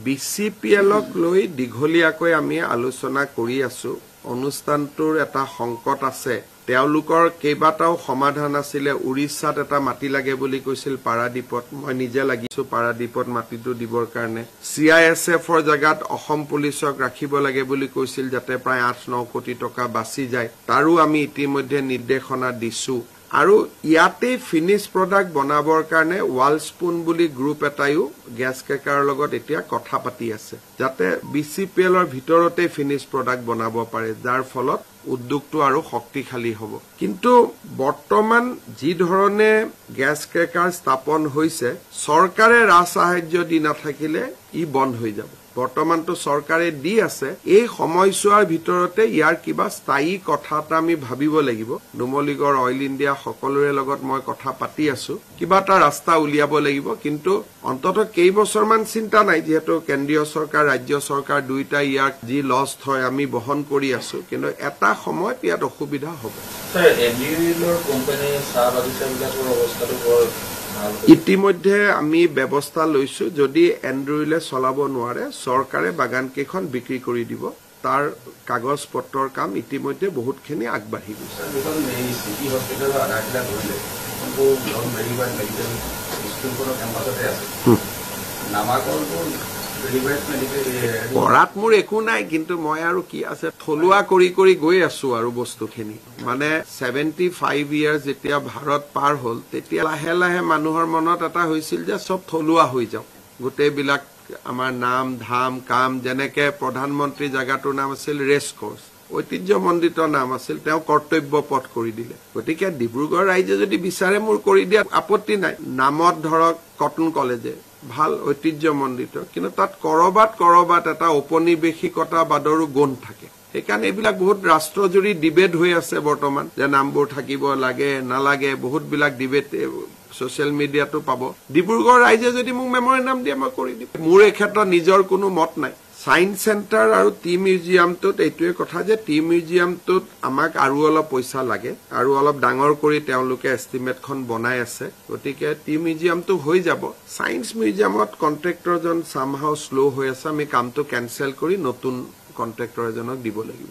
BCPLক লৈ দীঘলীয়াকৈ আমি আলোচনা কৰি আছো অনুষ্ঠানটোৰ এটা সংকট আছে তেওঁলোকৰ কেইবাটাও সমাধান আছিল উৰিষ্যাত এটা মাটি লাগে বুলি কৈছিল পাৰাদীপত মই নিজে লাগিছো পাৰাদীপত মাটিটো দিবৰ কাৰণে CISFৰ জাগাত অসম পুলিচক ৰাখিব লাগে বুলি কৈছিল যাতে প্ৰায় 8-9 কোটি টকা বাচি যায় তাৰো আমি ইতিমধ্যে নিৰ্দেশনা দিছো আৰু ইয়াতে ফিনিশ প্ৰডাক্ট বনাবৰ কাৰণে ৱালস্পুন বুলি গ্ৰুপ এটাইও গ্যাস কেকাৰ লগত এতিয়া কথা পাতি আছে যাতে BCPLৰ ভিতৰতে ফিনিশ প্ৰডাক্ট বনাব পাৰে যাৰ ফলত উদ্যোগটো আৰু শক্তিশালী হ'ব কিন্তু বৰ্তমান যি ধৰণে গ্যাস কেকাৰ স্থাপন হৈছে চৰকাৰে ৰাজসাহায্য দি নাথাকিলে ই বন্ধ হৈ যাব বৰ্তমানটো চৰকাৰে দি আছে এই সময়ছোৱাৰ ভিতৰতে ইয়াৰ কিবা স্থায়ী কথা এটা আমি ভাবিব লাগিব নুমলীগড় অইল ইণ্ডিয়া সকলোৰে লগত মই কথা পাতি আছো কিবা এটা ৰাস্তা উলিয়াব লাগিব কিন্তু অন্ততঃ কেইবছৰমান চিন্তা নাই যেহেতু কেন্দ্ৰীয় চৰকাৰ ৰাজ্য চৰকাৰ দুইটা ইয়াক যি লছ হয় আমি বহন কৰি আছো কিন্তু এটা সময়ত ইয়াত অসুবিধা হ'ব স্যাৰ এনডিএলৰ কোম্পানী চাহ বাগিচাবিলাকৰ অৱস্থাটো বৰ ইতিমধ্যে আমি ব্যৱস্থা লৈছো যদি এন্ড্ৰইলে চলাব নোৱাৰে চৰকাৰে বাগান কেখন বিক্ৰী কৰি দিব তাৰ কাগজ পত্ৰৰ কাম ইতিমধ্যে বহুতখিনি আগবাঢ়ি গৈছে এখন এই সিটি হস্পিটালৰ আধাৰটা কৰিলে কিন্তু লং ভেৰিফাইড মেডিকেল স্কুলখনৰ কেম্পাছতে আছে নামাকৰণটো পঢ়াত মোৰ একো নাই কিন্তু মই আৰু কি আছে থলুৱা কৰি কৰি গৈ আছো আৰু বস্তুখিনি মানে 75 ইয়াৰ্স যেতিয়া ভাৰত পাৰ হ'ল তেতিয়া লাহে লাহে মানুহৰ মনত এটা হৈছিল যে সব থলুৱা হৈ যাওক গোটেইবিলাক আমাৰ নাম ধাম কাম যেনেকে প্ৰধানমন্ত্ৰী জাগাটোৰ নাম আছিল ৰেস কোৰ্স ঐতিহ্যমণ্ডিত নাম আছিল তেওঁ কৰ্তব্য পথ কৰি দিলে গতিকে ডিব্ৰুগড় ৰাজ্যে যদি বিচাৰে মোৰ কৰি দিয়া আপত্তি নাই নামত ধৰক কটন কলেজে ভাল ঐতিহ্যমণ্ডিত কিন্তু তাত কৰবাত এটা ঔপনিবেশিকতা বাদৰো গুণ থাকে সেইকাৰণে এইবিলাক বহুত ৰাষ্ট্ৰজুৰি ডিবেট হৈ আছে বৰ্তমান যে নামবোৰ থাকিব লাগে নালাগে বহুত বিলাক ডিবেট সোশ্যাল মিডিয়াটো পাব ডিব্ৰুগড় ৰাজ্যে যদি মোক মেমৰেণ্ডাম দিয়ে মই কৰি দিম মোৰ এই ক্ষেত্ৰত নিজৰ কোনো মত নাই সায়েন্স সেন্টাৰ আৰু টি মিউজিয়ামটোত এইটোৱে কথা যে টি মিউজিয়ামটোত আমাক আৰু অলপ পইচা লাগে আৰু অলপ ডাঙৰ কৰি তেওঁলোকে এস্টিমেটখন বনাই আছে গতিকে টি মিউজিয়ামটো হৈ যাব সায়েন্স মিউজিয়ামত কন্ট্ৰাক্টৰজন সামহাউ স্লো হৈ আছে আমি কামটো কেনসেল কৰি নতুন কন্ট্ৰাক্টৰ এজনক দিব লাগিব